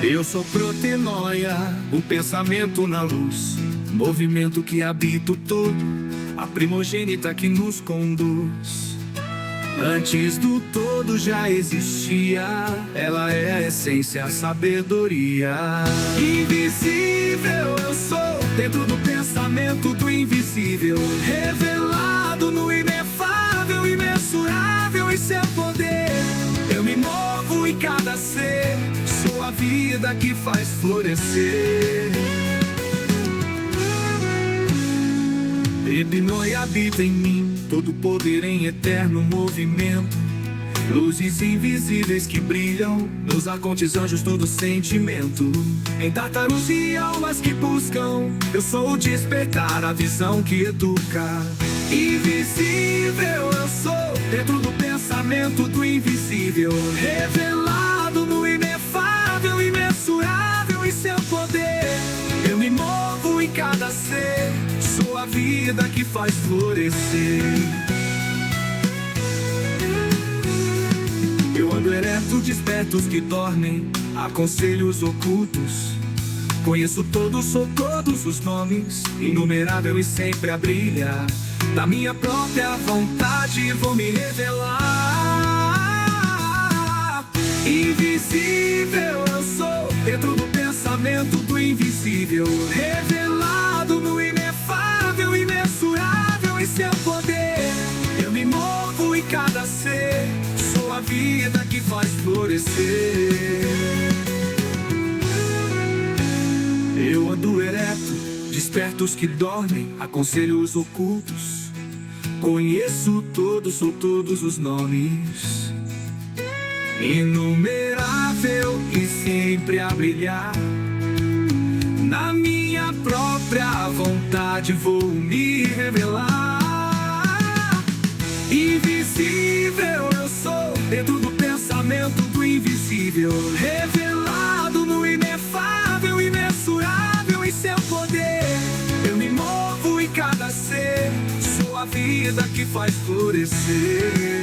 Eu sou protenóia, o pensamento na luz, movimento que habita o todo, a primogênita que nos conduz. Antes do todo já existia, ela é a essência, a sabedoria. Invisível eu sou, dentro do pensamento do invisível, revelado no inefável, imensurável em seu poder. Eu me movo em cada ser, sou a vida que faz florescer. Ebinoi habita em mim, todo poder em eterno movimento. Luzes invisíveis que brilham, nos acontes anjos todo sentimento. Em tartarus e almas que buscam, eu sou o despertar, a visão que educa. Invisível eu sou, dentro do pensamento do invisível, revelado no inefável, imensurável em seu poder. Eu me movo em cada ser, sou a vida que faz florescer. Eu ando ereto, desperto os que dormem, aconselho os ocultos. Conheço todos, sou todos os nomes, inumerável e sempre a brilhar. Da minha própria vontade vou me revelar. Invisível eu sou, dentro do pensamento do invisível, revelado no inefável, imensurável em seu poder. Eu me movo em cada ser, sou a vida que faz florescer. Eu ando ereto, desperto os que dormem, aconselho os ocultos. Conheço todos, sou todos os nomes, inumerável e sempre a brilhar. Na minha própria vontade vou me revelar. Invisível eu sou, dentro do pensamento do invisível, revelado no inefável, imensurável em seu poder. Eu me movo em cada ser, sou a vida que faz florescer.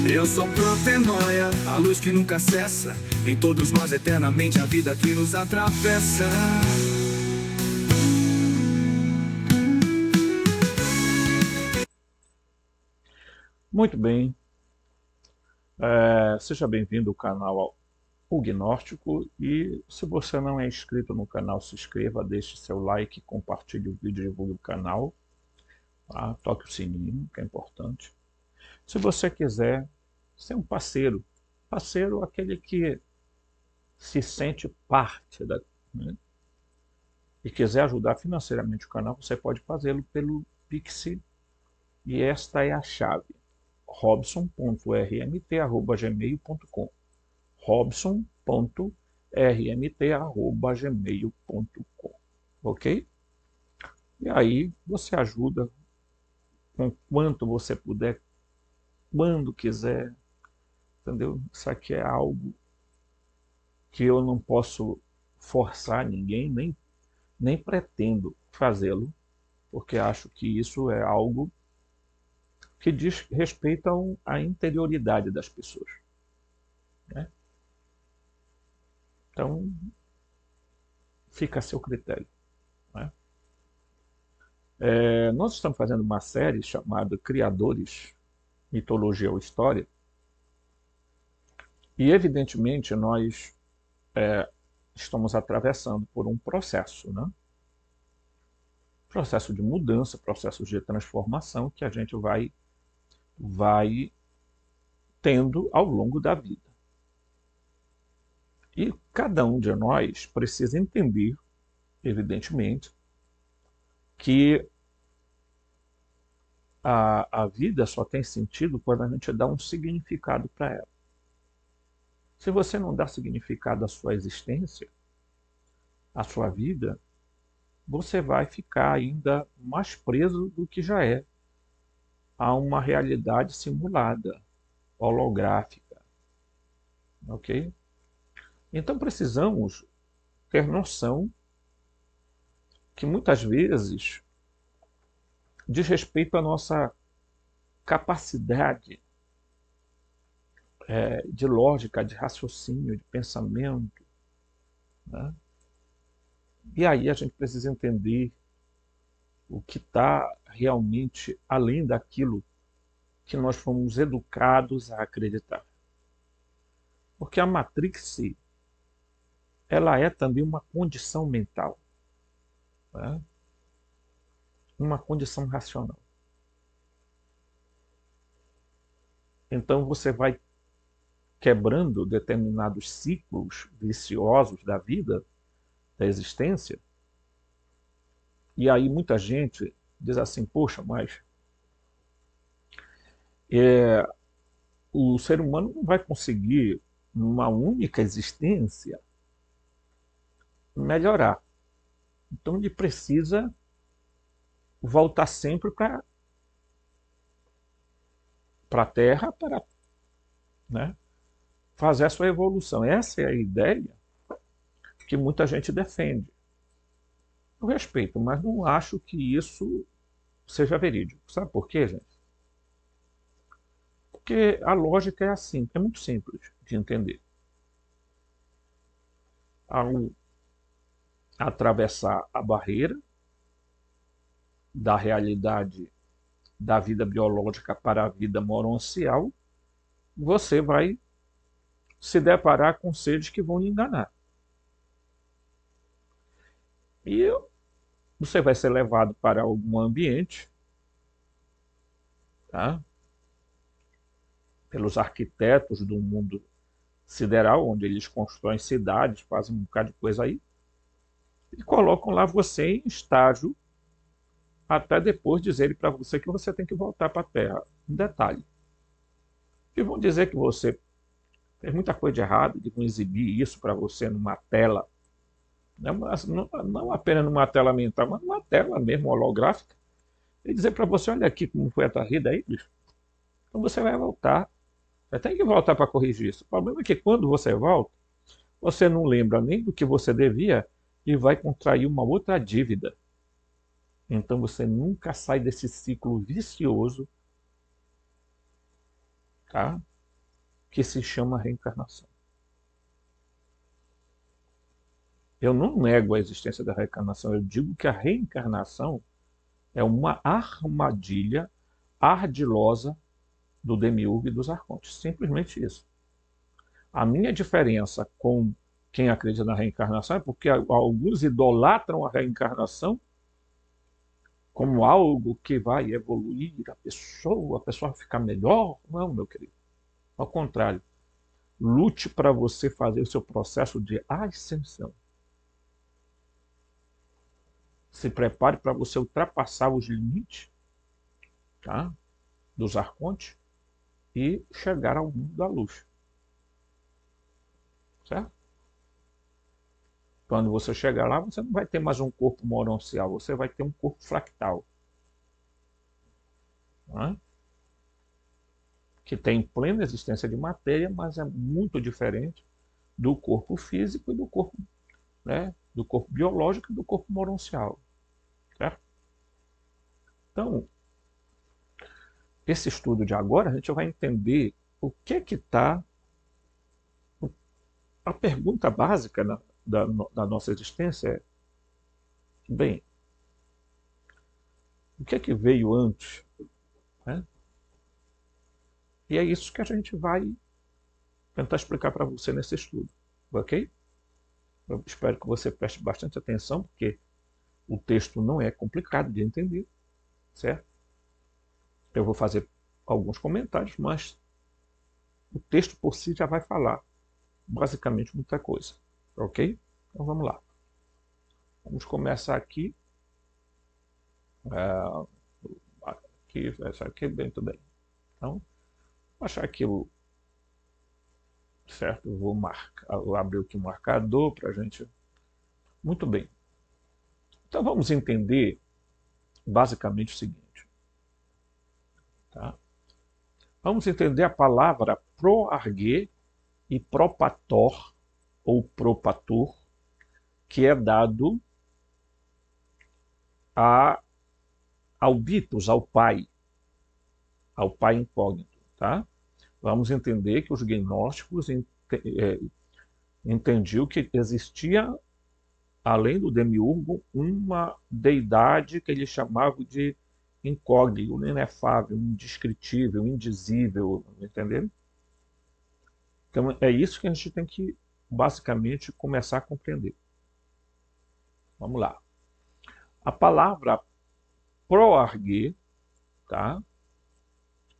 Eu sou protenóia, a luz que nunca cessa, em todos nós eternamente a vida que nos atravessa. Muito bem, seja bem-vindo ao canal O Gnóstico, e se você não é inscrito no canal, se inscreva, deixe seu like, compartilhe o vídeo, divulgue o canal, tá? Toque o sininho, que é importante. Se você quiser ser um parceiro, aquele que se sente parte né? E quiser ajudar financeiramente o canal, você pode fazê-lo pelo Pix, e esta é a chave: robson.rmt@gmail.com, robson.rmt@gmail.com, ok? E aí você ajuda com quanto você puder, quando quiser, entendeu? Isso aqui é algo que eu não posso forçar ninguém, nem pretendo fazê-lo, porque acho que isso é algo que diz respeito à interioridade das pessoas, né? Então, fica a seu critério, né? Nós estamos fazendo uma série chamada Criadores, Mitologia ou História, e evidentemente nós estamos atravessando por um processo, né? Processo de mudança, processo de transformação que a gente vai tendo ao longo da vida. E cada um de nós precisa entender, evidentemente, que a vida só tem sentido quando a gente dá um significado para ela. Se você não dá significado à sua existência, à sua vida, você vai ficar ainda mais preso do que já é a uma realidade simulada, holográfica, ok? Então precisamos ter noção que muitas vezes diz respeito à nossa capacidade de lógica, de raciocínio, de pensamento, né? E aí a gente precisa entender o que está realmente além daquilo que nós fomos educados a acreditar. Porque a Matrix, ela é também uma condição mental, né? Uma condição racional. Então você vai quebrando determinados ciclos viciosos da vida, da existência, e aí muita gente diz assim, poxa, mas o ser humano não vai conseguir, numa única existência, melhorar. Então ele precisa voltar sempre para a Terra para, né, fazer a sua evolução. Essa é a ideia que muita gente defende. Eu respeito, mas não acho que isso seja verídico. Sabe por quê, gente? Porque a lógica é assim, é muito simples de entender. Ao atravessar a barreira da realidade da vida biológica para a vida moroncial, você vai se deparar com seres que vão lhe enganar. E você vai ser levado para algum ambiente, tá? Pelos arquitetos do mundo sideral, onde eles constroem cidades, fazem um bocado de coisa aí, e colocam lá você em estágio até depois dizerem para você que você tem que voltar para a Terra. Um detalhe. E vão dizer que você fez muita coisa de errado, de não exibir isso para você numa tela, não apenas numa tela mental, mas numa tela mesmo holográfica, e dizer para você, olha aqui como foi a tua vida aí, bicho. Então você vai voltar. Você tem que voltar para corrigir isso. O problema é que quando você volta, você não lembra nem do que você devia e vai contrair uma outra dívida. Então você nunca sai desse ciclo vicioso, tá? Que se chama reencarnação. Eu não nego a existência da reencarnação, eu digo que a reencarnação é uma armadilha ardilosa do demiurgo e dos arcontes. Simplesmente isso. A minha diferença com quem acredita na reencarnação é porque alguns idolatram a reencarnação como algo que vai evoluir a pessoa vai ficar melhor. Não, meu querido. Ao contrário, lute para você fazer o seu processo de ascensão. Se prepare para você ultrapassar os limites, tá, dos arcontes e chegar ao mundo da luz. Certo? Quando você chegar lá, você não vai ter mais um corpo moroncial, você vai ter um corpo fractal. Né? Que tem plena existência de matéria, mas é muito diferente do corpo físico e do corpo, né, do corpo biológico e do corpo moroncial. Certo? Então, esse estudo de agora, a gente vai entender o que está. A pergunta básica da nossa existência é: bem, o que veio antes? Né? E é isso que a gente vai tentar explicar para você nesse estudo, ok? Eu espero que você preste bastante atenção, porque o texto não é complicado de entender, certo? Eu vou fazer alguns comentários, mas o texto por si já vai falar basicamente muita coisa, ok? Então vamos lá. Vamos começar aqui. Essa aqui bem, tudo bem. Então, vou achar aqui o certo, eu vou abrir aqui o marcador para a gente. Muito bem. Então vamos entender basicamente o seguinte. Tá? Vamos entender a palavra proargue e propator, ou propator, que é dado ao Bitos, ao Pai incógnito. Tá? Vamos entender que os gnósticos entendiam que existia, além do demiurgo, uma deidade que eles chamavam de incógnito, inefável, indescritível, indizível, entendeu? Então é isso que a gente tem que basicamente começar a compreender. Vamos lá. A palavra proarge, tá?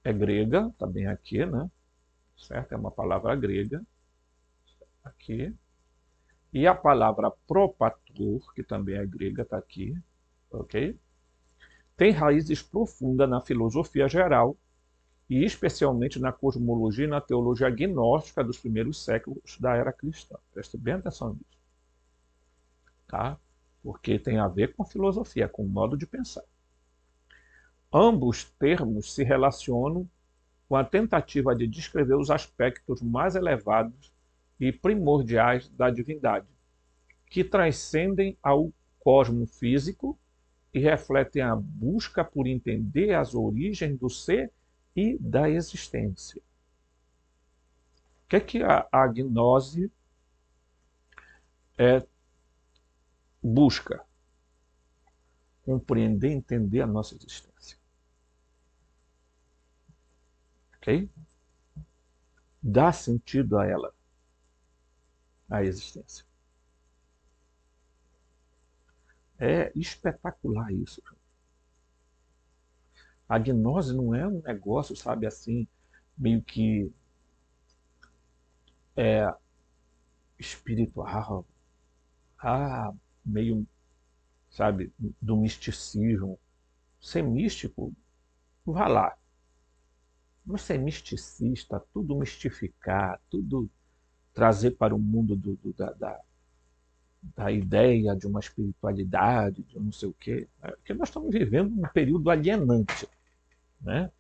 É grega, tá bem aqui, né? Certo? É uma palavra grega, aqui. E a palavra propator, que também é grega, tá aqui, ok? Tem raízes profundas na filosofia geral e especialmente na cosmologia e na teologia gnóstica dos primeiros séculos da era cristã. Preste bem atenção nisso, tá? Porque tem a ver com a filosofia, com o modo de pensar. Ambos termos se relacionam com a tentativa de descrever os aspectos mais elevados e primordiais da divindade, que transcendem ao cosmo físico e refletem a busca por entender as origens do ser e da existência. O que é que a gnose busca? Compreender e entender a nossa existência. Ok? Dá sentido a ela, a existência. É espetacular isso. A gnose não é um negócio, sabe, assim, meio que espiritual, meio, sabe, do misticismo. Ser místico, vá lá. Mas ser misticista, tudo mistificar, tudo trazer para o mundo da ideia de uma espiritualidade, de não sei o quê. Porque nós estamos vivendo um período alienante, né?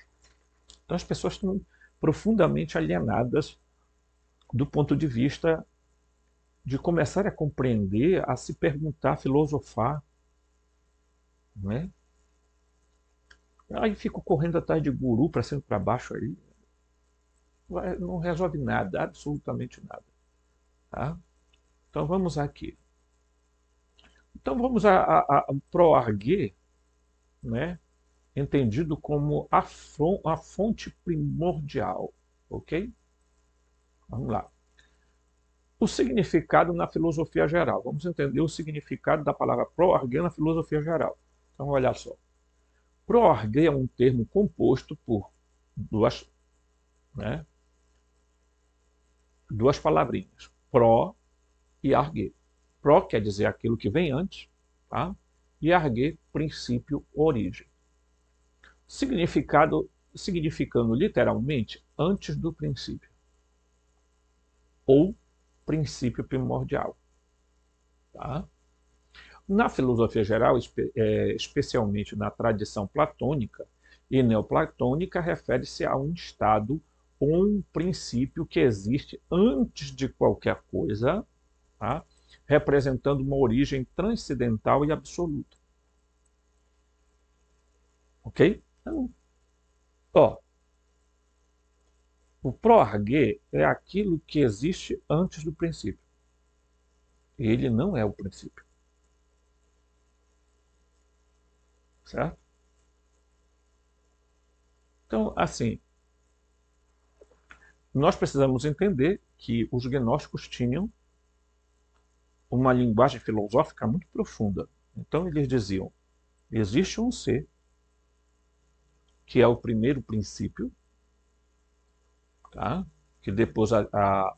Então as pessoas estão profundamente alienadas do ponto de vista de começar a compreender, a se perguntar, a filosofar, né? Aí fico correndo atrás de guru para cima e para baixo aí. Não resolve nada, absolutamente nada. Tá? Então vamos aqui. Então vamos a proargue, né? Entendido como a fonte primordial. Ok? Vamos lá. O significado na filosofia geral. Vamos entender o significado da palavra proargue na filosofia geral. Então olha só. Proargue é um termo composto por duas palavrinhas, pró e argue. Pró quer dizer aquilo que vem antes, tá? E argue, princípio, origem. Significando literalmente antes do princípio, ou princípio primordial. Tá? Na filosofia geral, especialmente na tradição platônica e neoplatônica, refere-se a um estado ou um princípio que existe antes de qualquer coisa, tá? Representando uma origem transcendental e absoluta. Ok? Então, o proargue é aquilo que existe antes do princípio. Ele não é o princípio. Certo? Então, assim, nós precisamos entender que os gnósticos tinham uma linguagem filosófica muito profunda. Então, eles diziam, existe um ser, que é o primeiro princípio, tá? Que depois a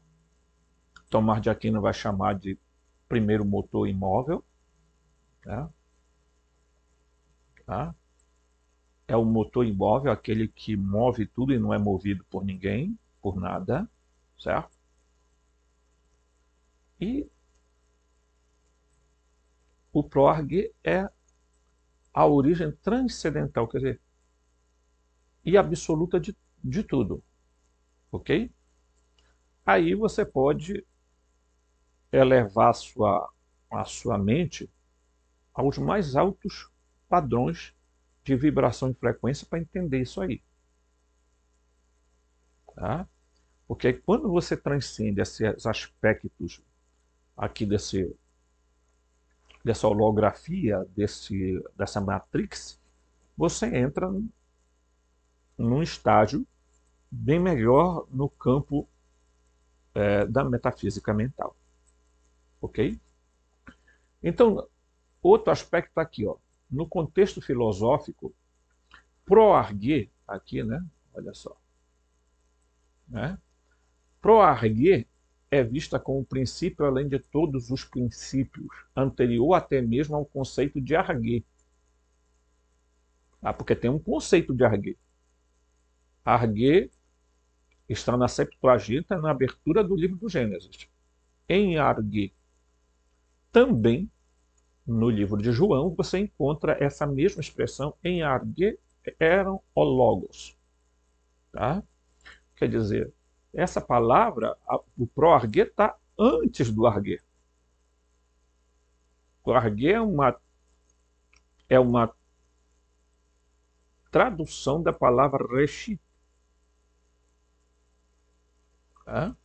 Tomás de Aquino vai chamar de primeiro motor imóvel. Tá? É o motor imóvel, aquele que move tudo e não é movido por ninguém, por nada, certo? E o proargue é a origem transcendental, quer dizer, e absoluta de tudo, ok? Aí você pode elevar a sua mente aos mais altos padrões de vibração e frequência para entender isso aí. Tá? Porque quando você transcende esses aspectos aqui dessa holografia, dessa matrix, você entra num estágio bem melhor no campo da metafísica mental. Ok? Então, outro aspecto está aqui, ó. No contexto filosófico, proarguer, aqui, né? Olha só. Né? Proarguer é vista como princípio além de todos os princípios, anterior até mesmo ao conceito de arguer. Porque tem um conceito de arguer. Arguer está na Septuaginta, na abertura do livro do Gênesis. Em arguer. Também, no livro de João, você encontra essa mesma expressão, em arguer eram o logos. Tá? Quer dizer, essa palavra, o pro-arguer, está antes do arguer. O arguer é uma tradução da palavra reshit. Tá?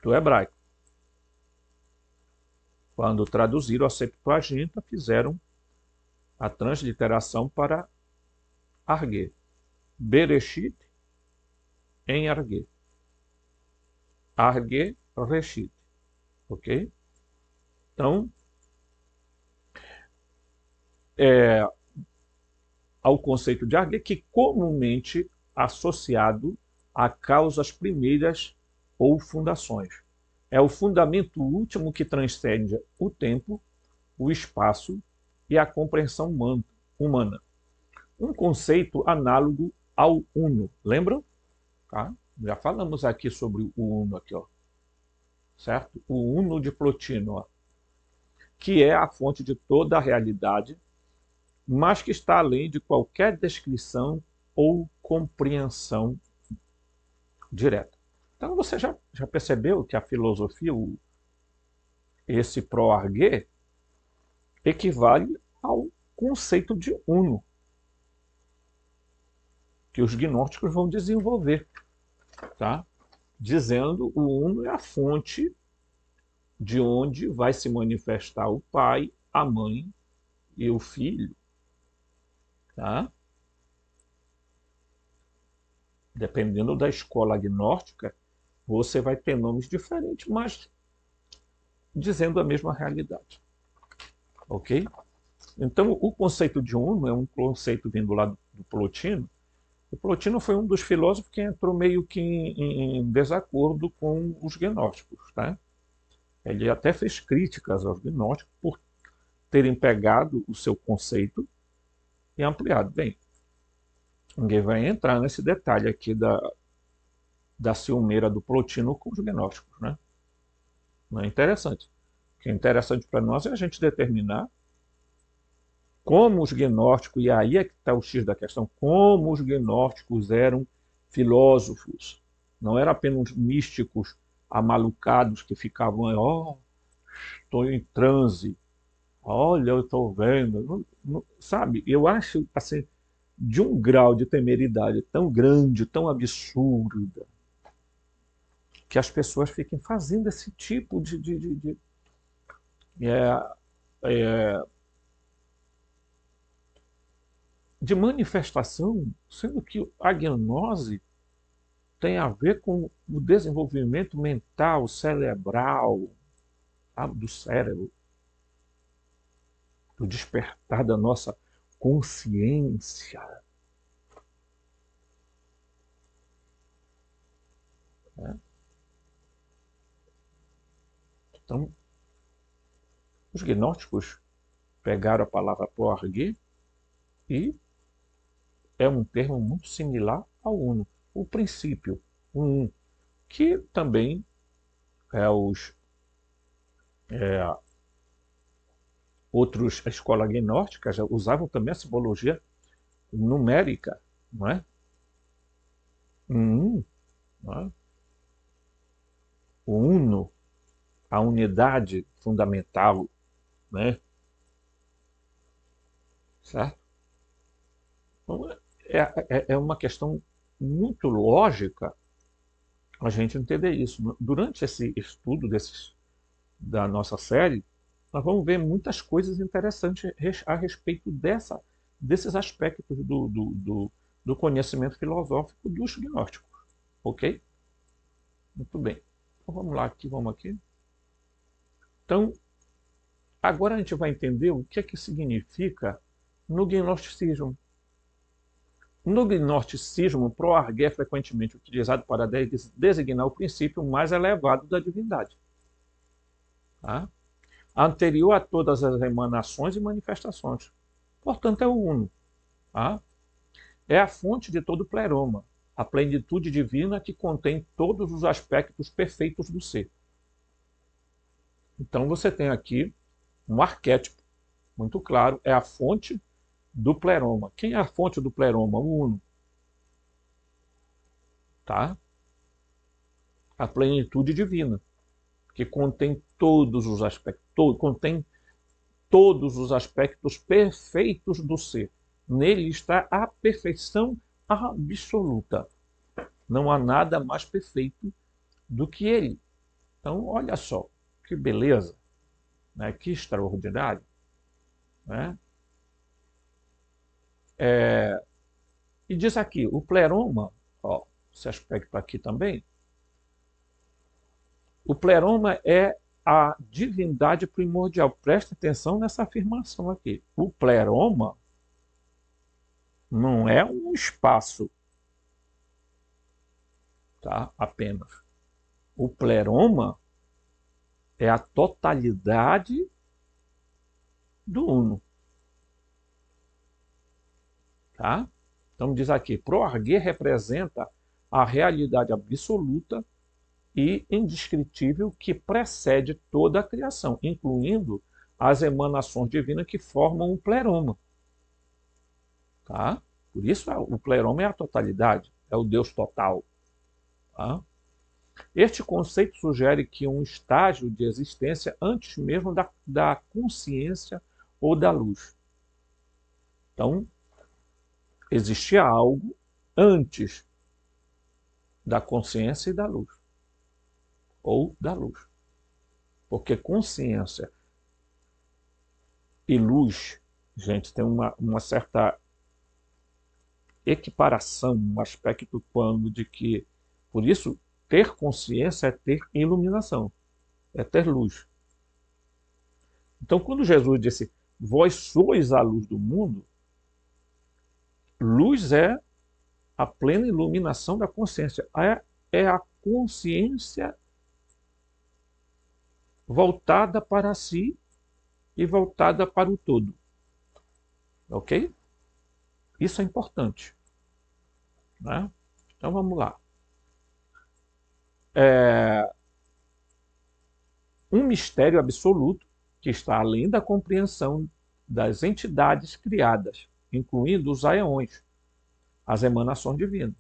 Do hebraico. Quando traduziram a Septuaginta, fizeram a transliteração para arguer. Bereshit em arguer. Arguer, reshit. Ok? Então, ao conceito de arguer, que comumente associado a causas primeiras ou fundações. É o fundamento último que transcende o tempo, o espaço e a compreensão humana. Um conceito análogo ao uno. Lembram? Tá? Já falamos aqui sobre o uno aqui, ó. Certo? O uno de Plotino, ó, que é a fonte de toda a realidade, mas que está além de qualquer descrição ou compreensão direta. Então você já percebeu que a filosofia, esse pro-arguer, equivale ao conceito de uno, que os gnósticos vão desenvolver, tá? Dizendo o uno é a fonte de onde vai se manifestar o pai, a mãe e o filho. Tá? Dependendo da escola gnóstica, você vai ter nomes diferentes, mas dizendo a mesma realidade. Ok? Então, o conceito de uno é um conceito vindo lá do Plotino. O Plotino foi um dos filósofos que entrou meio que em desacordo com os gnósticos. Tá? Ele até fez críticas aos gnósticos por terem pegado o seu conceito e ampliado. Bem, ninguém vai entrar nesse detalhe aqui da ciumeira do Plotino com os gnósticos. Né? Não é interessante. O que é interessante para nós é a gente determinar como os gnósticos, e aí é que está o X da questão, como os gnósticos eram filósofos. Não eram apenas místicos amalucados que ficavam, estou em transe, olha, eu estou vendo. Sabe, eu acho assim, de um grau de temeridade tão grande, tão absurda, que as pessoas fiquem fazendo esse tipo de manifestação, sendo que a gnose tem a ver com o desenvolvimento mental, cerebral, sabe, do cérebro, do despertar da nossa consciência. Né? Então, os gnósticos pegaram a palavra poarguer e é um termo muito similar ao uno. O princípio, um, que também outros, a escola gnóstica já usavam também a simbologia numérica, não é? Não é? O uno, a unidade fundamental, né? Certo? Então, é uma questão muito lógica a gente entender isso. Durante esse estudo da nossa série, nós vamos ver muitas coisas interessantes a respeito desses aspectos do conhecimento filosófico dos gnósticos. Ok? Muito bem. Então vamos lá, vamos aqui. Então, agora a gente vai entender o que é que significa no gnosticismo. No gnosticismo, proargué é frequentemente utilizado para designar o princípio mais elevado da divindade, tá? Anterior a todas as emanações e manifestações. Portanto, é o uno. Tá? É a fonte de todo pleroma, a plenitude divina que contém todos os aspectos perfeitos do ser. Então você tem aqui um arquétipo muito claro, é a fonte do pleroma. Quem é a fonte do pleroma? O uno. Tá? A plenitude divina, que contém todos os aspectos, contém todos os aspectos perfeitos do ser. Nele está a perfeição absoluta. Não há nada mais perfeito do que ele. Então, olha só, que beleza, né? Que extraordinário. Né? E diz aqui, o pleroma, ó, esse aspecto aqui também, o pleroma é a divindade primordial. Presta atenção nessa afirmação aqui. O pleroma não é um espaço, tá? Apenas. O pleroma é a totalidade do uno. Tá? Então diz aqui, proargué representa a realidade absoluta e indescritível que precede toda a criação, incluindo as emanações divinas que formam o pleroma. Tá? Por isso o pleroma é a totalidade, é o Deus total. Tá? Este conceito sugere que um estágio de existência antes mesmo da consciência ou da luz. Então, existia algo antes da consciência e da luz. Ou da luz. Porque consciência e luz, gente, tem uma certa equiparação, um aspecto quando de que, por isso, ter consciência é ter iluminação, é ter luz. Então, quando Jesus disse, vós sois a luz do mundo, luz é a plena iluminação da consciência, é a consciência voltada para si e voltada para o todo. Ok? Isso é importante. Né? Então vamos lá. Um mistério absoluto que está além da compreensão das entidades criadas, incluindo os aeões, as emanações divinas,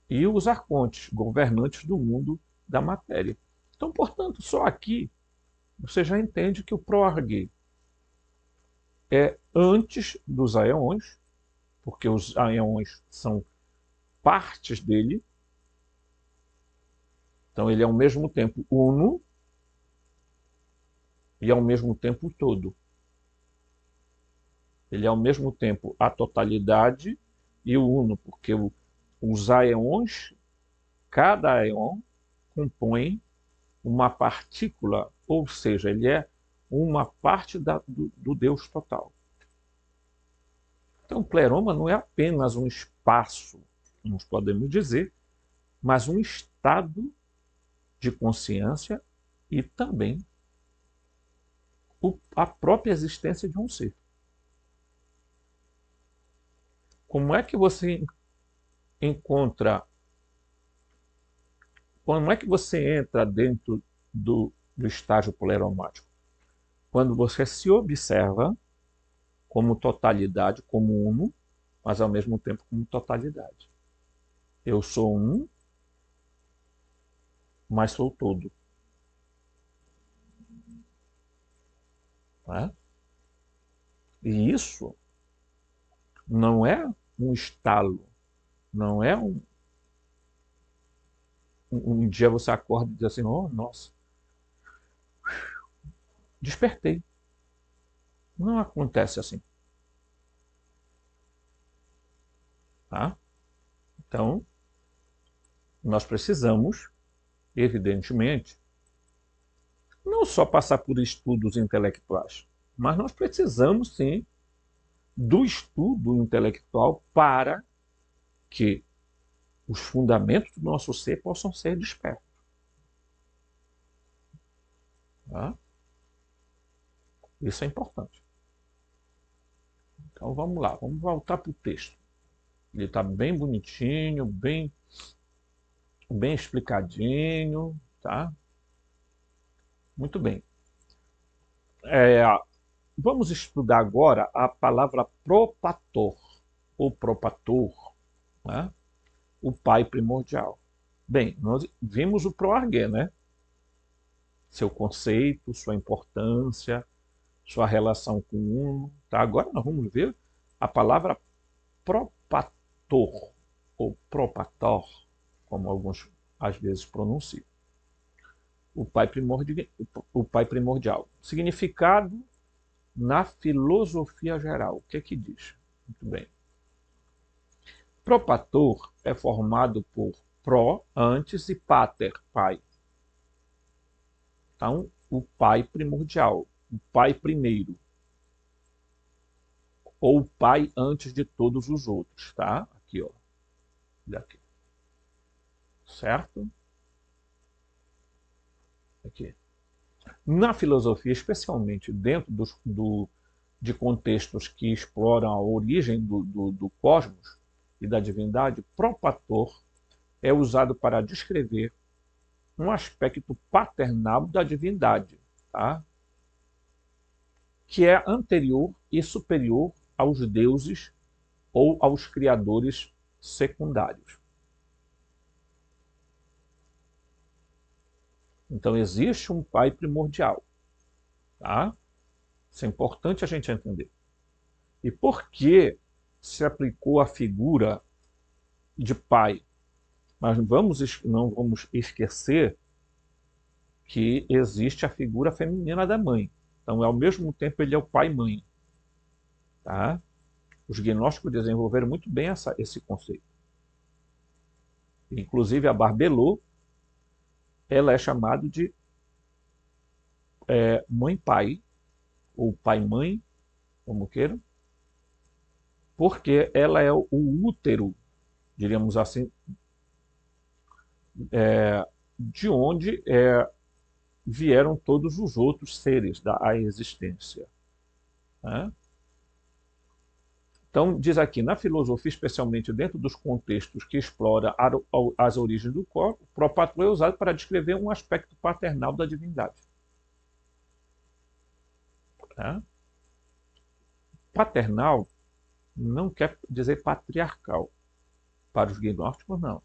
e os arcontes, governantes do mundo da matéria. Então, portanto, só aqui você já entende que o proargué é antes dos aeões, porque os aeões são partes dele. Então ele é ao mesmo tempo uno e ao mesmo tempo todo. Ele é ao mesmo tempo a totalidade e o uno, porque os aeões, cada aeon compõe uma partícula, ou seja, ele é uma parte do Deus total. Então, o pleroma não é apenas um espaço, nós podemos dizer, mas um estado de consciência e também a própria existência de um ser. Como é que você encontra, como é que você entra dentro do estágio pleromático? Quando você se observa como totalidade, como uno, mas ao mesmo tempo como totalidade. Eu sou um, mas sou todo. Né? E isso não é um estalo, não é um dia você acorda e diz assim, oh, nossa, despertei. Não acontece assim. Tá? Então, nós precisamos, evidentemente, não só passar por estudos intelectuais, mas nós precisamos, sim, do estudo intelectual para que os fundamentos do nosso ser possam ser despertos. Tá? Isso é importante. Então vamos lá, vamos voltar para o texto. Ele está bem bonitinho, bem explicadinho, tá? Muito bem. Vamos estudar agora a palavra propator, ou propator, né? O pai primordial. Bem, nós vimos o proarguê, né? Seu conceito, sua importância, sua relação com o uno. Tá? Agora nós vamos ver a palavra propator, ou propator, como alguns às vezes pronunciam. O pai primordial. Significado na filosofia geral. O que é que diz? Muito bem. Propator é formado por pro, antes, e pater, pai. Então, o pai primordial, o pai primeiro, ou o pai antes de todos os outros, tá? Aqui, ó. Daqui. Certo? Aqui. Na filosofia, especialmente dentro de contextos que exploram a origem do cosmos e da divindade, propator é usado para descrever um aspecto paternal da divindade, tá? Que é anterior e superior aos deuses ou aos criadores secundários. Então existe um pai primordial, tá? Isso é importante a gente entender. E por que se aplicou a figura de pai? Mas não vamos esquecer que existe a figura feminina da mãe. Então, ao mesmo tempo, ele é o pai e mãe. Tá? Os gnósticos desenvolveram muito bem esse conceito. Inclusive, a Barbelô, ela é chamada de mãe-pai, ou pai-mãe, como queiram, porque ela é o útero, diríamos assim, de onde vieram todos os outros seres da existência. Né? Então, diz aqui, na filosofia, especialmente dentro dos contextos que explora as origens do corpo, o propator é usado para descrever um aspecto paternal da divindade. Né? Paternal não quer dizer patriarcal. Para os gnósticos, não.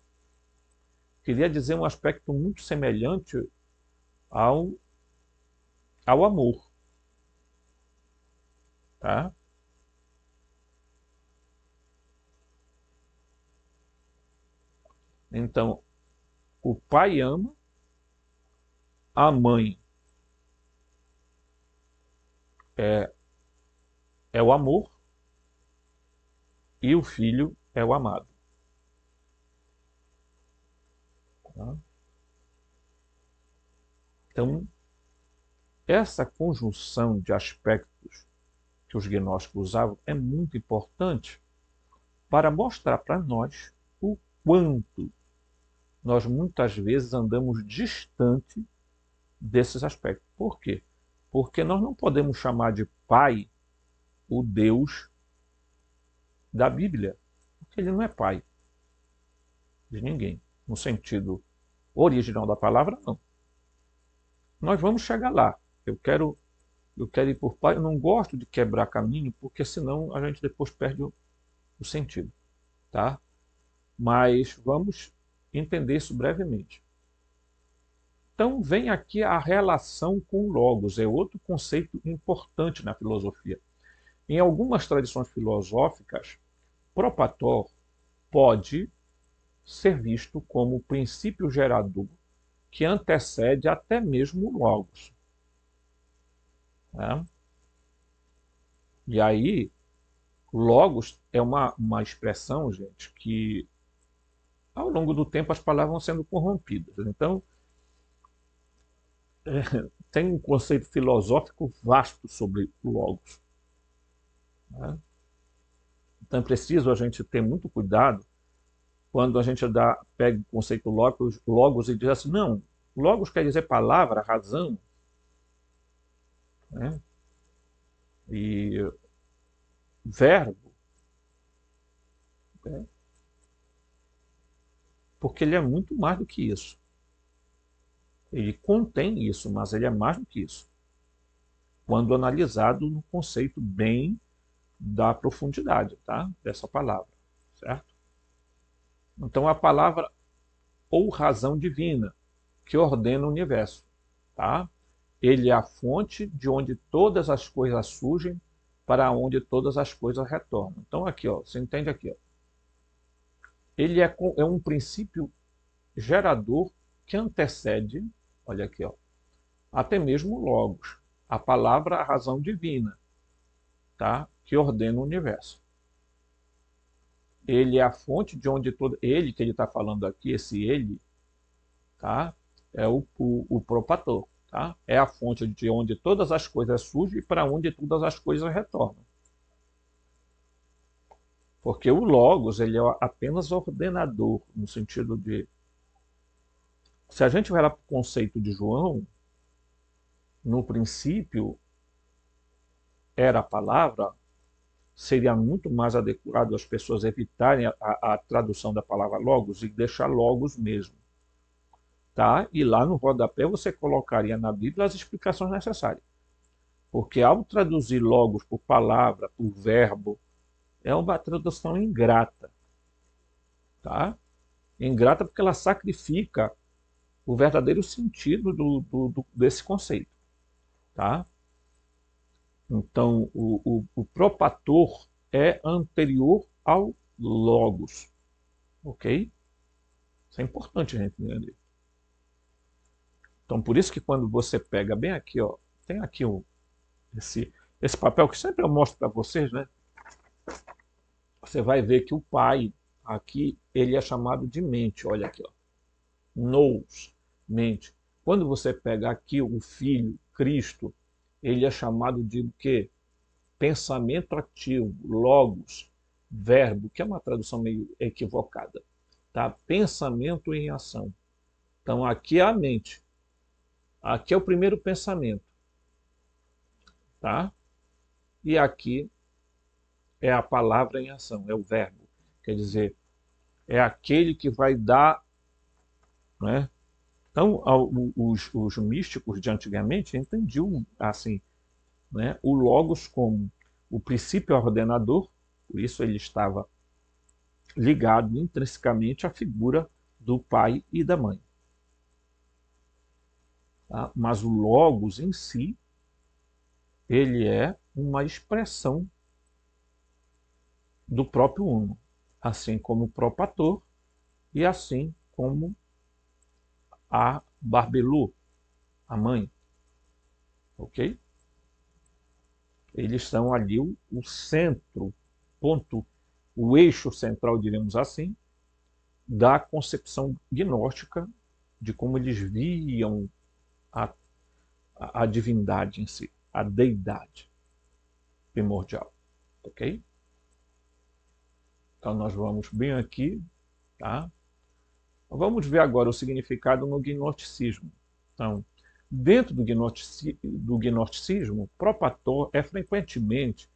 Queria dizer um aspecto muito semelhante ao amor. Tá? Então, o pai ama, a mãe é o amor e o filho é o amado. Tá? Então, essa conjunção de aspectos que os gnósticos usavam é muito importante para mostrar para nós o quanto nós muitas vezes andamos distante desses aspectos. Por quê? Porque nós não podemos chamar de pai o Deus da Bíblia, porque ele não é pai de ninguém, no sentido original da palavra, não. Nós vamos chegar lá. Eu quero ir por pai, eu não gosto de quebrar caminho, porque senão a gente depois perde o sentido. Tá? Mas vamos entender isso brevemente. Então vem aqui a relação com o Logos, é outro conceito importante na filosofia. Em algumas tradições filosóficas, propator pode ser visto como o princípio gerador que antecede até mesmo o logos, né? E aí, logos é uma expressão, gente, que ao longo do tempo as palavras vão sendo corrompidas. Então, tem um conceito filosófico vasto sobre o logos, né? Então é preciso a gente ter muito cuidado quando a gente pega o conceito logos e diz assim, não, logos quer dizer palavra, razão, né? E verbo, né? Porque ele é muito mais do que isso. Ele contém isso, mas ele é mais do que isso, quando analisado no conceito bem da profundidade, tá? Dessa palavra, certo? Então a palavra ou razão divina que ordena o universo, tá? Ele é a fonte de onde todas as coisas surgem, para onde todas as coisas retornam. Então aqui, ó, você entende aqui, ó. Ele é um princípio gerador que antecede, olha aqui, ó, até mesmo o logos, a palavra, a razão divina, tá? Que ordena o universo. Ele é a fonte de onde todo ele que ele está falando aqui, esse ele, tá? É o propator, tá? É a fonte de onde todas as coisas surgem e para onde todas as coisas retornam. Porque o logos ele é apenas ordenador, no sentido de, se a gente vai lá para o conceito de João, no princípio era a palavra, seria muito mais adequado as pessoas evitarem a tradução da palavra logos e deixar logos mesmo, tá? E lá no rodapé você colocaria na Bíblia as explicações necessárias. Porque ao traduzir logos por palavra, por verbo, é uma tradução ingrata, tá? Ingrata porque ela sacrifica o verdadeiro sentido desse conceito, tá? Então, o propator é anterior ao logos, ok? Isso é importante a gente entender. Então, por isso que quando você pega bem aqui, ó, tem aqui esse papel que sempre eu mostro para vocês, né? Você vai ver que o pai, aqui, ele é chamado de mente, olha aqui, ó. Nous, mente. Quando você pega aqui o filho, Cristo, ele é chamado de o quê? Pensamento ativo, logos, verbo, que é uma tradução meio equivocada, tá? Pensamento em ação. Então aqui é a mente. Aqui é o primeiro pensamento, tá? E aqui é a palavra em ação, é o verbo. Quer dizer, é aquele que vai dar, né? Então, os místicos de antigamente entendiam assim, né, o logos como o princípio ordenador, por isso ele estava ligado intrinsecamente à figura do pai e da mãe. Tá? Mas o logos em si, ele é uma expressão do próprio uno, assim como o propator e assim como a Barbelu, a mãe, ok? Eles são ali o centro, ponto, o eixo central, diremos assim, da concepção gnóstica de como eles viam a divindade em si, a deidade primordial, ok? Então nós vamos bem aqui, tá? Vamos ver agora o significado no gnosticismo. Então, dentro do gnosticismo, propator é frequentemente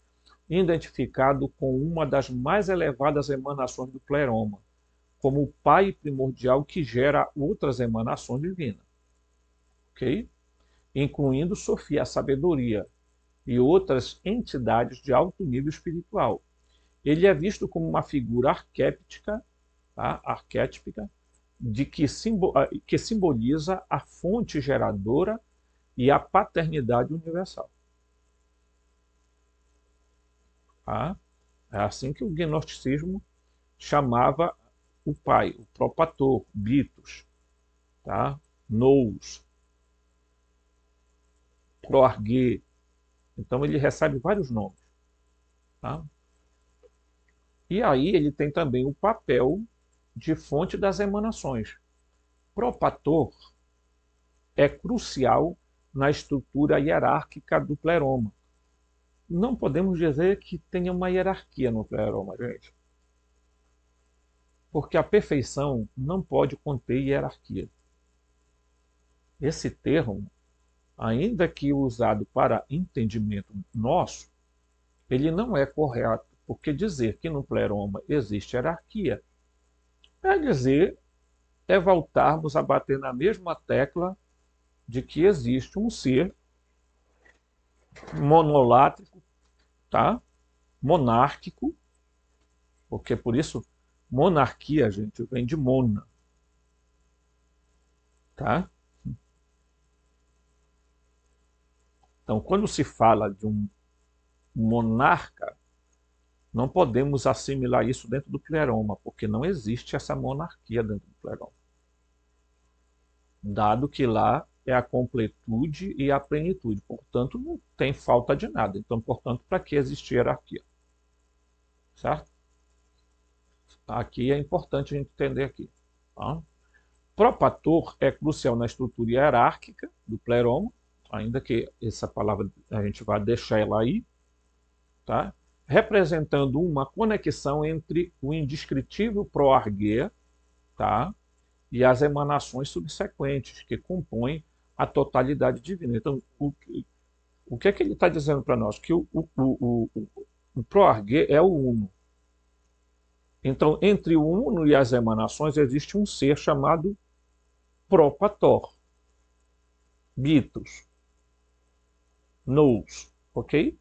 identificado com uma das mais elevadas emanações do pleroma, como o pai primordial que gera outras emanações divinas, ok? Incluindo Sofia, a sabedoria, e outras entidades de alto nível espiritual. Ele é visto como uma figura arquética, tá? Arquétipica, que simboliza a fonte geradora e a paternidade universal. Tá? É assim que o gnosticismo chamava o pai, o propator, bitos, tá? Nous, proargue. Então ele recebe vários nomes, tá? E aí ele tem também o papel de fonte das emanações. Propator é crucial na estrutura hierárquica do pleroma. Não podemos dizer que tenha uma hierarquia no pleroma, gente. Porque a perfeição não pode conter hierarquia. Esse termo, ainda que usado para entendimento nosso, ele não é correto, porque dizer que no pleroma existe hierarquia é voltarmos a bater na mesma tecla de que existe um ser monolátrico, tá? Monárquico, porque por isso monarquia, gente, vem de mona, tá? Então, quando se fala de um monarca, não podemos assimilar isso dentro do pleroma, porque não existe essa monarquia dentro do pleroma. Dado que lá é a completude e a plenitude, portanto, não tem falta de nada. Então, portanto, para que existe hierarquia? Certo? Aqui é importante a gente entender aqui. Tá? Propator é crucial na estrutura hierárquica do pleroma, ainda que essa palavra a gente vai deixar ela aí, tá? Representando uma conexão entre o indescritível proarguê, tá? E as emanações subsequentes, que compõem a totalidade divina. Então, o que é que ele está dizendo para nós? Que o proarguê é o uno. Então, entre o uno e as emanações existe um ser chamado propator, bitos, nous, ok?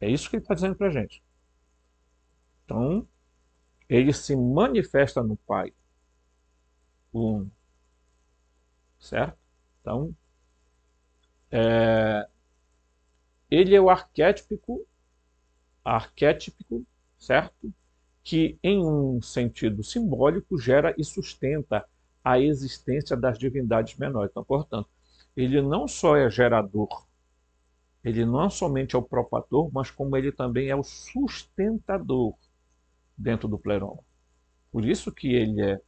É isso que ele está dizendo para a gente. Então, ele se manifesta no Pai, o uno, certo? Então, ele é o arquétipo, certo? Que, em um sentido simbólico, gera e sustenta a existência das divindades menores. Então, portanto, ele não só é gerador, ele não somente é o propator, mas como ele também é o sustentador dentro do pleroma. Por isso que ele é...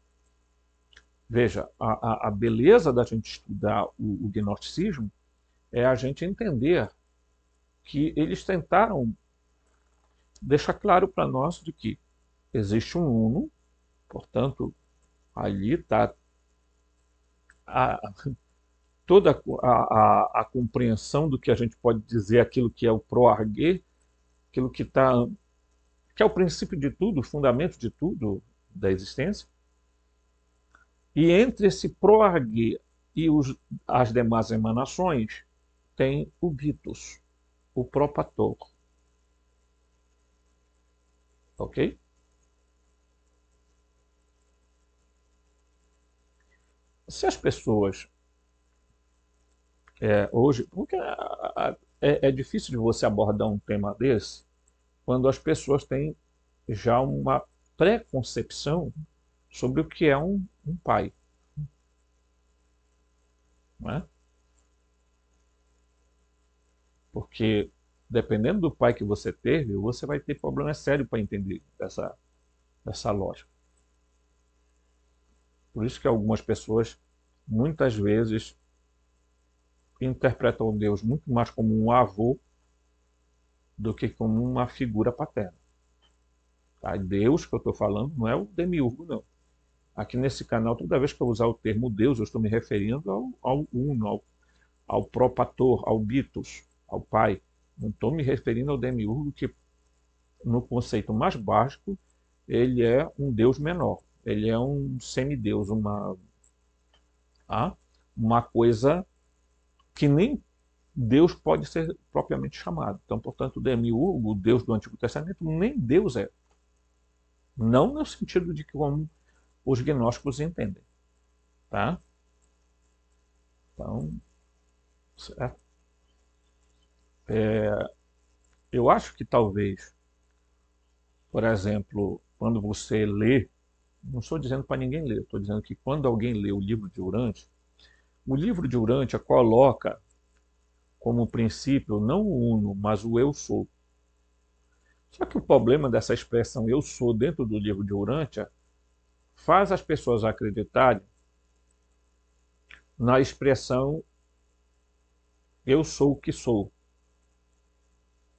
Veja, a beleza da gente estudar o gnosticismo é a gente entender que eles tentaram deixar claro para nós de que existe um uno, portanto, ali está toda a compreensão do que a gente pode dizer, aquilo que é o proarguê, aquilo que é o princípio de tudo, o fundamento de tudo da existência. E entre esse proarguê e as demais emanações tem o bitos, o propator. Ok? Se as pessoas hoje... Porque é difícil de você abordar um tema desse quando as pessoas têm já uma preconcepção sobre o que é um pai. Não é? Porque, dependendo do pai que você teve, você vai ter problema sério para entender essa lógica. Por isso que algumas pessoas, muitas vezes, interpretam Deus muito mais como um avô do que como uma figura paterna. Tá? Deus que eu estou falando não é o demiurgo, não. Aqui nesse canal, toda vez que eu usar o termo Deus, eu estou me referindo ao uno, ao propator, ao bitos, ao pai. Não estou me referindo ao demiurgo, que no conceito mais básico, ele é um Deus menor. Ele é um semideus, uma coisa que nem Deus pode ser propriamente chamado. Então, portanto, o demiurgo, o Deus do Antigo Testamento, nem Deus é. Não no sentido de que como os gnósticos entendem. Tá? Então, certo? Eu acho que talvez, por exemplo, quando você lê Não estou dizendo para ninguém ler, estou dizendo que quando alguém lê o livro de Urântia coloca como princípio não o uno, mas o eu sou. Só que o problema dessa expressão eu sou dentro do livro de Urântia faz as pessoas acreditarem na expressão eu sou o que sou,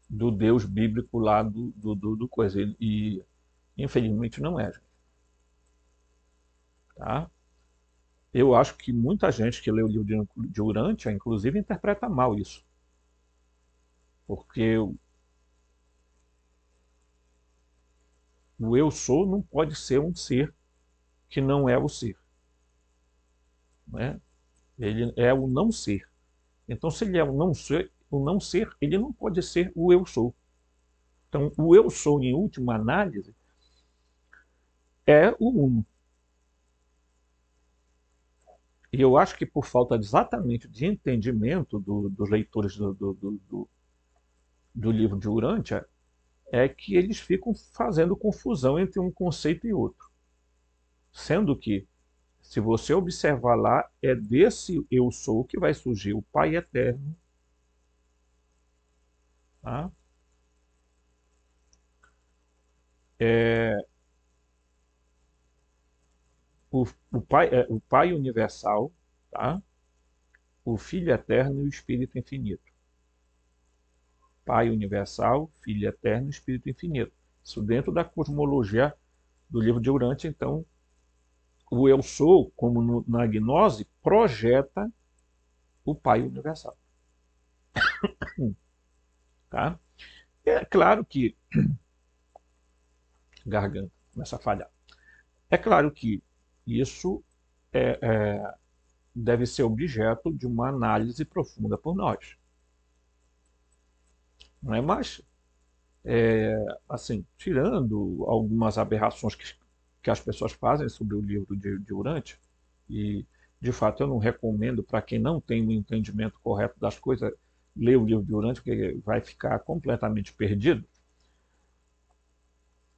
do Deus bíblico lá do coisa. E infelizmente não é, gente, tá? Eu acho que muita gente que lê o livro de Urântia, inclusive, interpreta mal isso. Porque o eu sou não pode ser um ser que não é o ser, né? Ele é o não ser. Então, se ele é o não ser, ele não pode ser o eu sou. Então, o eu sou, em última análise, é o uno. E eu acho que por falta exatamente de entendimento dos leitores do livro de Urântia, é que eles ficam fazendo confusão entre um conceito e outro. Sendo que, se você observar lá, é desse eu sou que vai surgir o Pai Eterno, tá? O Pai Universal, tá? O Filho Eterno e o Espírito Infinito. Pai Universal, Filho Eterno e Espírito Infinito. Isso dentro da cosmologia do livro de Urântia, então, o eu sou, como na gnose, projeta o Pai Universal. Tá? É claro que... Garganta começa a falhar. É claro que isso deve ser objeto de uma análise profunda por nós. Não é mais? Assim, tirando algumas aberrações que as pessoas fazem sobre o livro de Urântia, e de fato eu não recomendo para quem não tem o entendimento correto das coisas ler o livro de Urântia, porque vai ficar completamente perdido.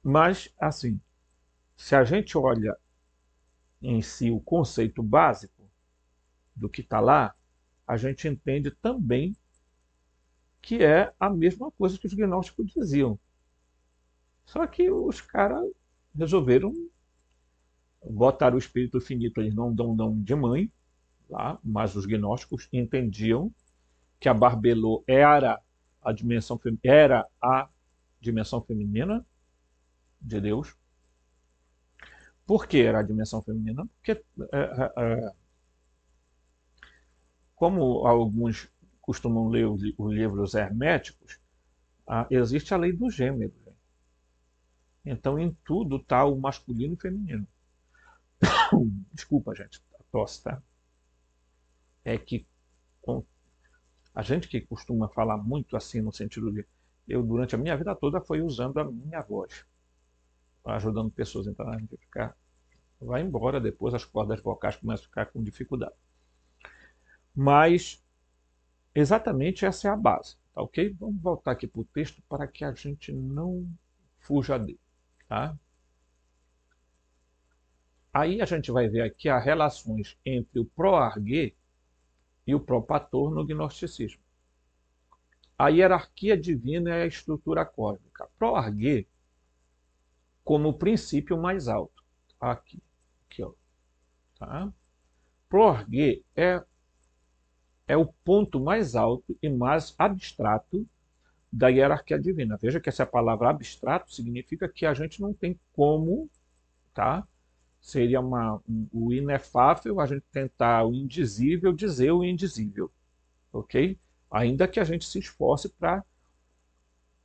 Mas, assim, se a gente olha em si o conceito básico do que está lá, a gente entende também que é a mesma coisa que os gnósticos diziam. Só que os caras resolveram botar o espírito finito, eles não dão de mãe, lá, mas os gnósticos entendiam que a Barbelô era a dimensão feminina de Deus. Por que era a dimensão feminina? Porque, como alguns costumam ler os livros herméticos, existe a lei do gênero. Então, em tudo está o masculino e o feminino. Desculpa, gente, a tosse, tá? É que a gente que costuma falar muito assim, no sentido de... Eu, durante a minha vida toda, fui usando a minha voz, ajudando pessoas. Então, a gente vai embora depois, as cordas vocais começam a ficar com dificuldade. Mas, exatamente essa é a base, tá ok? Vamos voltar aqui para o texto para que a gente não fuja dele, tá? Aí a gente vai ver aqui as relações entre o proarguê e o propator no gnosticismo. A hierarquia divina é a estrutura cósmica. Proarguê como o princípio mais alto. Aqui ó. Tá? Proarguê é o ponto mais alto e mais abstrato da hierarquia divina. Veja que essa palavra abstrato significa que a gente não tem como, tá? Seria o inefável, a gente tentar o indizível dizer o indizível, ok? Ainda que a gente se esforce para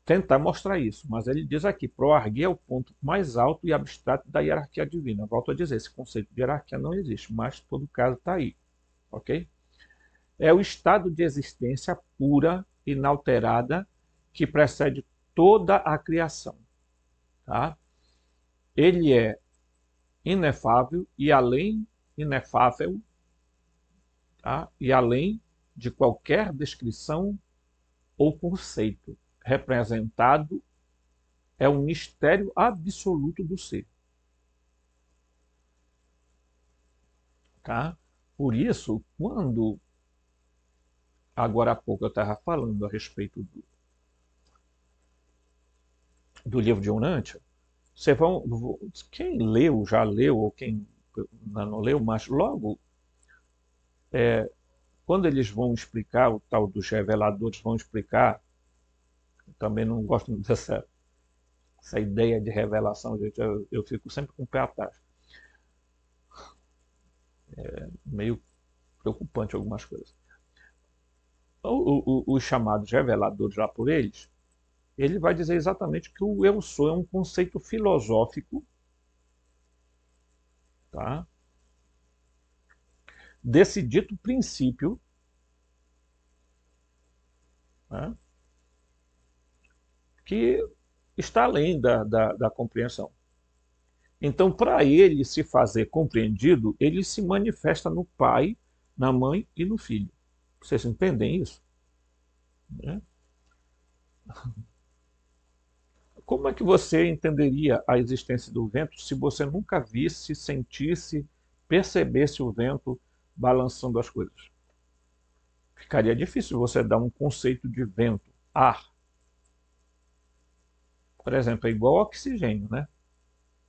tentar mostrar isso. Mas ele diz aqui, proarguê é o ponto mais alto e abstrato da hierarquia divina. Volto a dizer, esse conceito de hierarquia não existe, mas todo caso está aí, ok? É o estado de existência pura, inalterada, que precede toda a criação. Tá? Ele é inefável e além inefável, tá? E além de qualquer descrição ou conceito representado, é um mistério absoluto do ser. tá? Por isso, quando agora há pouco eu estava falando a respeito do livro de Urantia, quem leu, já leu, ou quem não leu, mas logo, quando eles vão explicar, o tal dos reveladores vão explicar, eu também não gosto muito essa ideia de revelação, gente, eu fico sempre com o pé atrás. Meio preocupante algumas coisas. Os chamados reveladores lá por eles, ele vai dizer exatamente que o eu sou é um conceito filosófico, tá? Desse dito princípio, né? Que está além da compreensão. Então, para ele se fazer compreendido, ele se manifesta no pai, na mãe e no filho. Vocês entendem isso? Né? Como é que você entenderia a existência do vento se você nunca visse, sentisse, percebesse o vento balançando as coisas? Ficaria difícil você dar um conceito de vento, ar. Por exemplo, é igual ao oxigênio, né?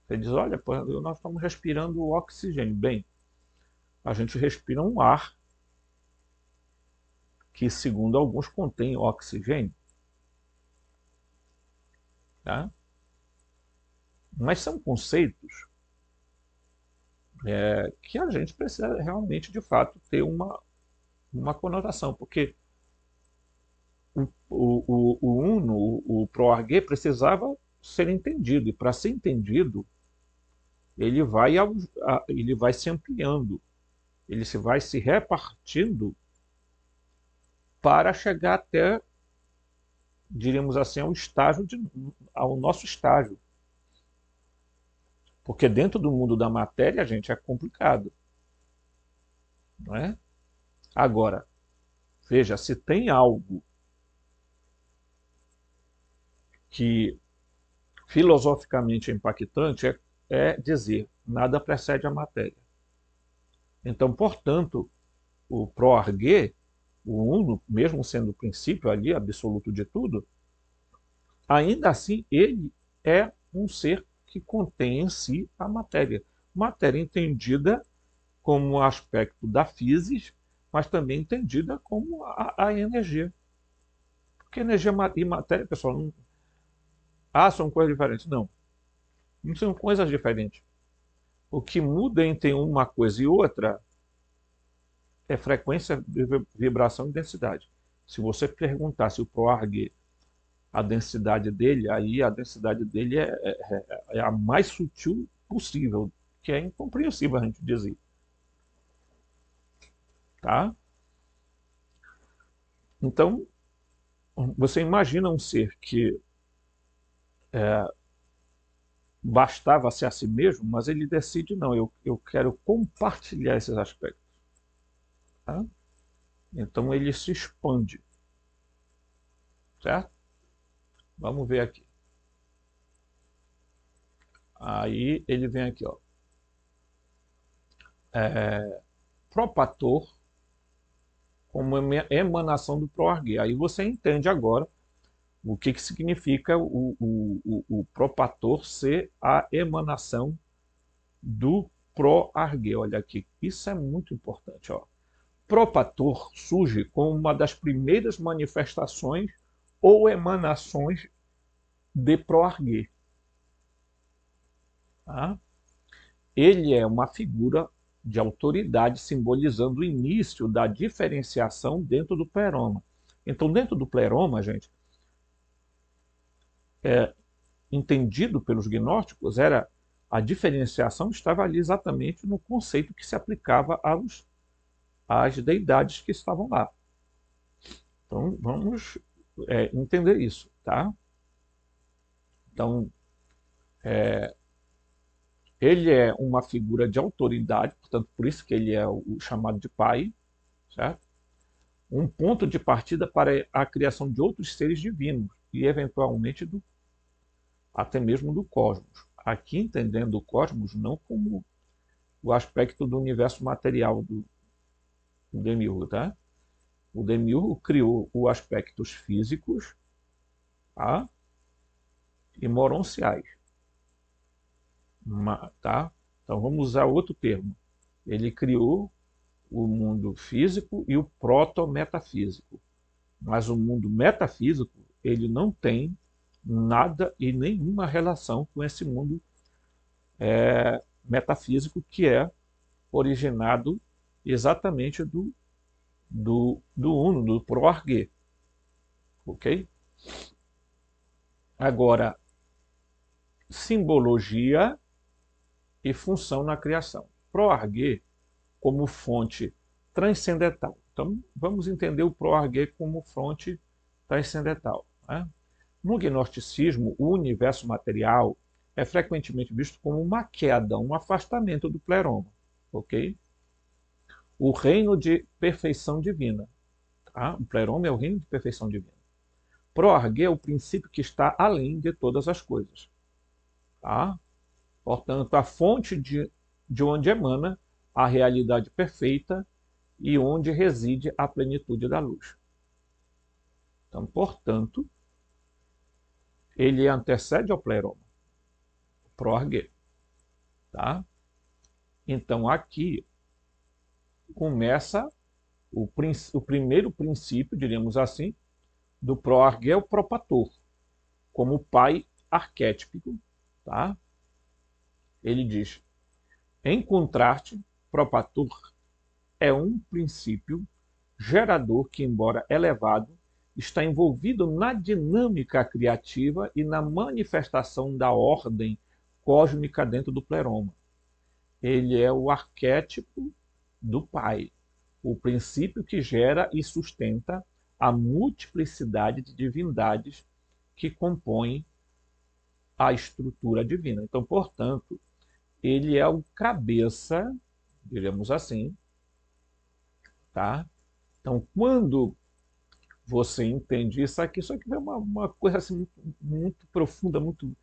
Você diz, olha, nós estamos respirando o oxigênio. Bem, a gente respira um ar que, segundo alguns, contém oxigênio. Tá? Mas são conceitos que a gente precisa realmente, de fato, ter uma conotação, porque o Uno, o ProArgue, precisava ser entendido, e para ser entendido, ele vai se ampliando, ele vai se repartindo para chegar até, diríamos assim, ao nosso estágio. Porque dentro do mundo da matéria, gente, é complicado. Não é? Agora, veja, se tem algo que filosoficamente é impactante, é dizer, nada precede a matéria. Então, portanto, o ProArgue, o Uno, mesmo sendo o princípio ali, absoluto de tudo, ainda assim ele é um ser que contém em si a matéria. Matéria entendida como aspecto da física, mas também entendida como a energia. Porque energia e matéria, pessoal, são coisas diferentes. Não são coisas diferentes. O que muda entre uma coisa e outra é frequência, vibração e densidade. Se você perguntar se o ProArgue, a densidade dele, aí a densidade dele é a mais sutil possível, que é incompreensível a gente dizer. Tá? Então, você imagina um ser que bastava ser a si mesmo, mas ele decide, não, eu quero compartilhar esses aspectos. Tá? Então ele se expande. Certo? Vamos ver aqui. Aí ele vem aqui, ó. Propator como emanação do ProArgue. Aí você entende agora o que significa o propator ser a emanação do ProArgue. Olha aqui, isso é muito importante. Ó. Propator surge como uma das primeiras manifestações ou emanações de ProArgue. Tá? Ele é uma figura de autoridade simbolizando o início da diferenciação dentro do pleroma. Então, dentro do pleroma, gente, entendido pelos gnósticos, a diferenciação estava ali exatamente no conceito que se aplicava às deidades que estavam lá. Então, vamos entender isso, tá? Então, ele é uma figura de autoridade, portanto, por isso que ele é o chamado de pai, certo? Um ponto de partida para a criação de outros seres divinos e, eventualmente, até mesmo do cosmos. Aqui entendendo o cosmos não como o aspecto do universo material do Demiurgo, tá? O Demiurgo criou os aspectos físicos, tá? E moronciais, tá? Então vamos usar outro termo. Ele criou o mundo físico e o proto-metafísico. Mas o mundo metafísico, ele não tem nada e nenhuma relação com esse mundo metafísico que é originado exatamente do Uno, do Pro-Argê. Ok? Agora, simbologia e função na criação. Pro-Argê como fonte transcendental. Então, vamos entender o Pro-Argê como fonte transcendental, né? No gnosticismo, o universo material é frequentemente visto como uma queda, um afastamento do pleroma, ok? O reino de perfeição divina. Tá? O pleroma é o reino de perfeição divina. Pro-Argê é o princípio que está além de todas as coisas. Tá? Portanto, a fonte de onde emana a realidade perfeita e onde reside a plenitude da luz. Então, portanto, ele antecede ao pleroma, o Pro-Argê. Tá? Então, aqui começa o primeiro princípio, diríamos assim, do Pro-Argê, é o Propator, como pai arquétipico. Tá? Ele diz: em contraste, Propator é um princípio gerador que, embora elevado, está envolvido na dinâmica criativa e na manifestação da ordem cósmica dentro do pleroma. Ele é o arquétipo do Pai, o princípio que gera e sustenta a multiplicidade de divindades que compõem a estrutura divina. Então, portanto, ele é o cabeça, diremos assim, tá? Então, quando você entende isso aqui é uma coisa assim, muito profunda, muito...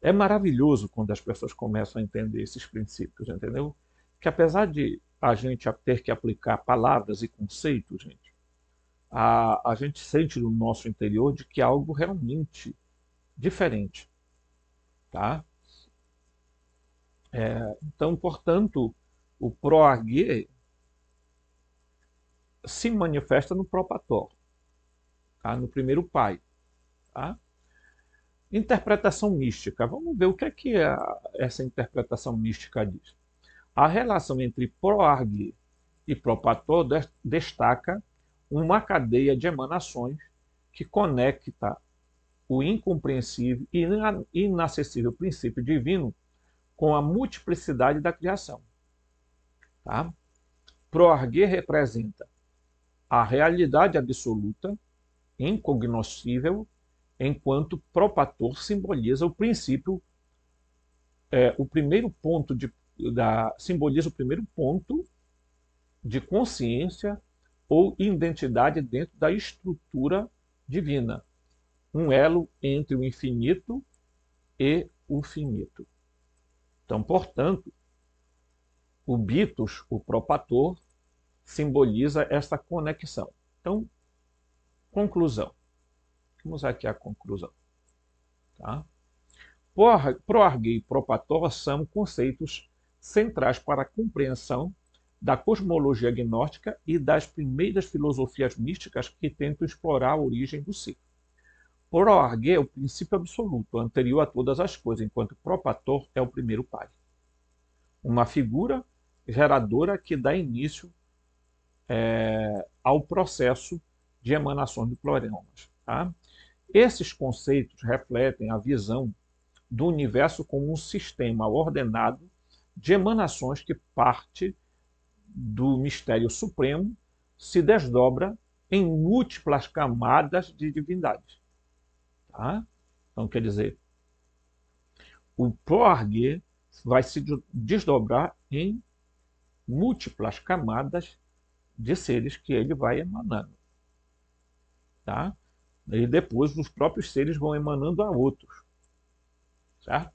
É maravilhoso quando as pessoas começam a entender esses princípios, entendeu? Que apesar de a gente ter que aplicar palavras e conceitos, gente, a gente sente no nosso interior de que é algo realmente diferente, tá? Então, portanto, o Pro-Argê se manifesta no Propator, tá? No primeiro pai. Tá? Interpretação mística. Vamos ver o que é que essa interpretação mística diz. A relação entre Pro-Argê e Propator destaca uma cadeia de emanações que conecta o incompreensível e inacessível princípio divino com a multiplicidade da criação. Tá? Pro-Argê representa a realidade absoluta, incognoscível, enquanto Propator simboliza o princípio, o primeiro ponto simboliza o primeiro ponto de consciência ou identidade dentro da estrutura divina, um elo entre o infinito e o finito. Então, portanto, o Bitos, o Propator, simboliza esta conexão. Então, conclusão. Vamos aqui a conclusão. Tá? Pro-Argê e Propator são conceitos centrais para a compreensão da cosmologia gnóstica e das primeiras filosofias místicas que tentam explorar a origem do ser. Pro-Argê é o princípio absoluto, anterior a todas as coisas, enquanto Propator é o primeiro pai. Uma figura geradora que dá início ao processo de emanações de pleromas. Tá? Esses conceitos refletem a visão do universo como um sistema ordenado de emanações que parte do mistério supremo se desdobra em múltiplas camadas de divindades. Tá? Então, quer dizer, o Pro-Argê vai se desdobrar em múltiplas camadas de seres que ele vai emanando. Tá? E depois os próprios seres vão emanando a outros. Certo?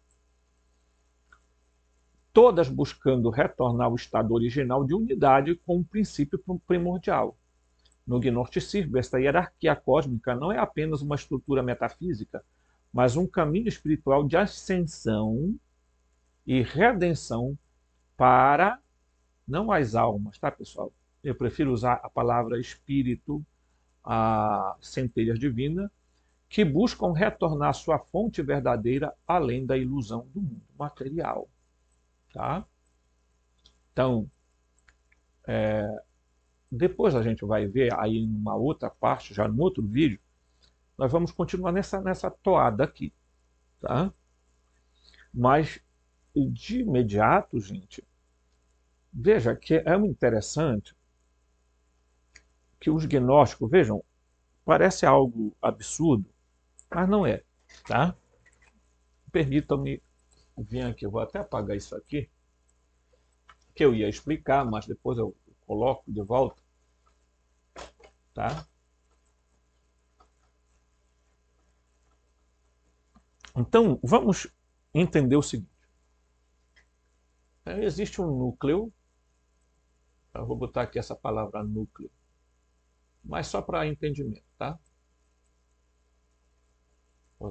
todas buscando retornar ao estado original de unidade com um princípio primordial. No gnosticismo, esta hierarquia cósmica não é apenas uma estrutura metafísica, mas um caminho espiritual de ascensão e redenção para, não as almas, tá, pessoal? Eu prefiro usar a palavra espírito, a centelha divina, que buscam retornar à sua fonte verdadeira além da ilusão do mundo material. Tá? Então, depois a gente vai ver aí em uma outra parte, já no outro vídeo, nós vamos continuar nessa toada aqui. Tá? Mas, de imediato, gente, veja que é muito interessante que os gnósticos, vejam, parece algo absurdo, mas não é. Tá? Permitam-me vir aqui, eu vou até apagar isso aqui, que eu ia explicar, mas depois eu coloco de volta. Tá? Então, vamos entender o seguinte. Existe um núcleo, eu vou botar aqui essa palavra núcleo, mas só para entendimento, tá?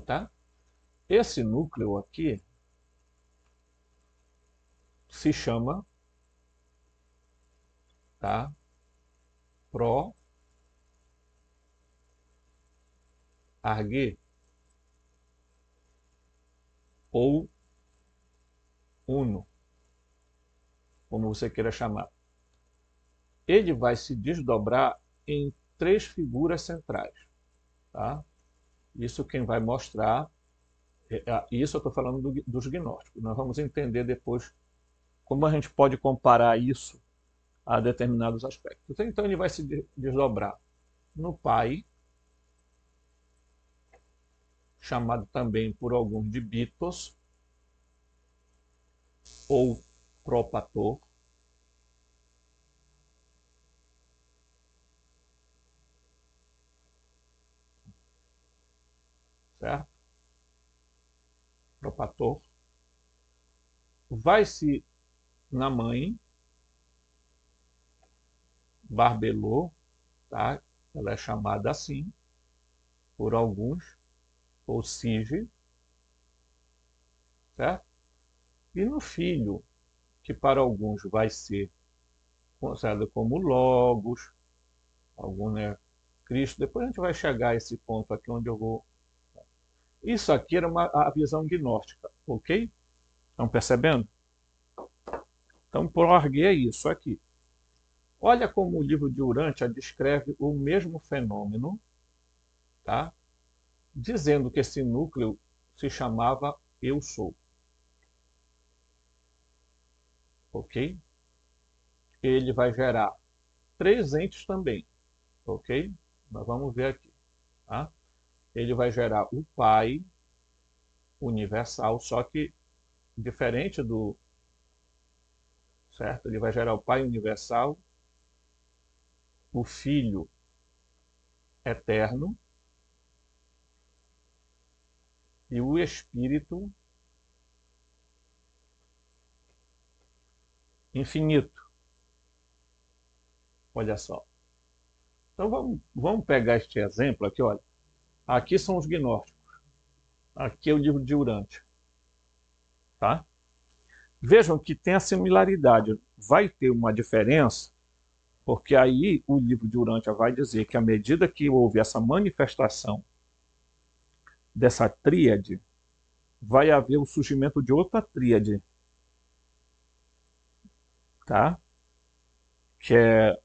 Tá? Esse núcleo aqui se chama, tá? Argue ou uno, como você queira chamar. Ele vai se desdobrar em 3 figuras centrais. Tá? Isso quem vai mostrar, isso eu estou falando dos gnósticos. Nós vamos entender depois como a gente pode comparar isso a determinados aspectos. Então ele vai se desdobrar no Pai, chamado também por alguns de Bitos, ou Propator. Certo? Propator. Vai-se na Mãe, Barbelô, tá? Ela é chamada assim por alguns, ou Sige, certo? E no Filho, que para alguns vai ser considerado como Logos, alguns, né, Cristo. Depois a gente vai chegar a esse ponto aqui onde eu vou. Isso aqui era a visão gnóstica, ok? Estão percebendo? Então, Proargue é isso aqui. Olha como o livro de Urântia descreve o mesmo fenômeno, tá? Dizendo que esse núcleo se chamava Eu Sou. Ok? Ele vai gerar 3 entes também. Ok? Nós vamos ver aqui. Tá? Ele vai gerar o Pai universal, só que diferente do... Certo? Ele vai gerar o Pai universal, o Filho eterno e o Espírito infinito. Olha só. Então vamos pegar este exemplo aqui, olha. Aqui são os gnósticos. Aqui é o livro de Urântia. Tá? Vejam que tem a similaridade. Vai ter uma diferença, porque aí o livro de Urântia vai dizer que à medida que houve essa manifestação dessa tríade, vai haver o surgimento de outra tríade. Tá? Que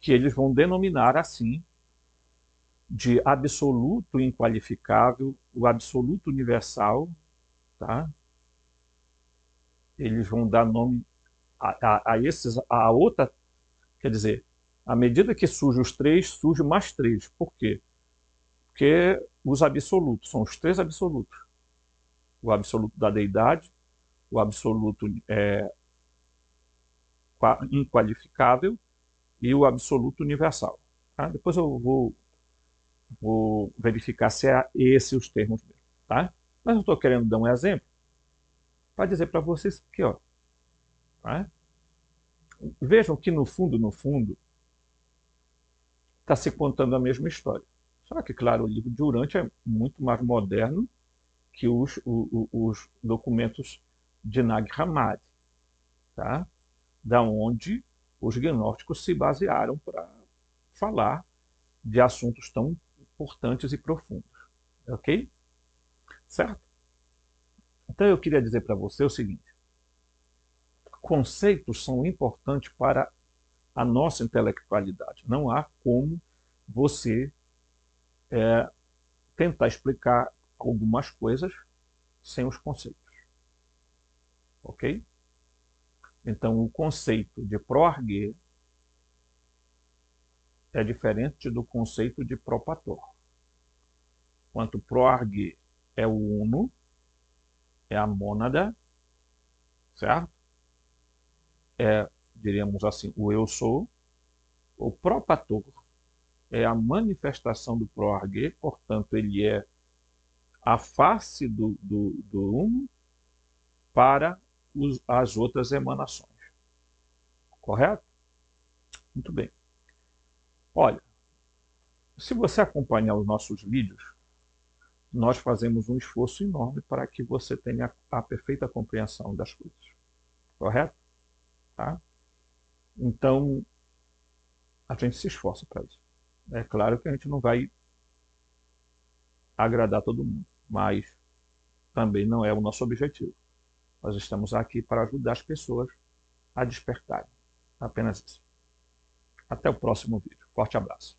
eles vão denominar assim, de absoluto inqualificável, o absoluto universal, tá? Eles vão dar nome a outra, quer dizer, à medida que surgem os 3, surge mais 3. Por quê? Porque os absolutos, são os 3 absolutos. O absoluto da deidade, o absoluto inqualificável e o absoluto universal. Tá? Depois eu vou verificar se é esses os termos mesmo. Tá? Mas eu estou querendo dar um exemplo para dizer para vocês que, ó, Né? Vejam que no fundo, está se contando a mesma história. Só que, claro, o livro de Urantia é muito mais moderno que os documentos de Nag Hammadi, tá? Da onde os gnósticos se basearam para falar de assuntos tão importantes e profundos. Ok? Certo? Então eu queria dizer para você o seguinte: conceitos são importantes para a nossa intelectualidade. Não há como você tentar explicar algumas coisas sem os conceitos. Ok? Então, o conceito de proarguê é diferente do conceito de propator. Enquanto proarguê é o uno, é a mônada, certo? É, diríamos assim, o eu sou. O propator é a manifestação do proarguê, portanto, ele é a face do uno para as outras emanações. Correto? Muito bem. Olha, se você acompanhar os nossos vídeos, nós fazemos um esforço enorme para que você tenha a perfeita compreensão das coisas. Correto? Tá? Então, a gente se esforça para isso. É claro que a gente não vai agradar todo mundo, mas também não é o nosso objetivo. Nós estamos aqui para ajudar as pessoas a despertarem. Apenas isso. Até o próximo vídeo. Forte abraço.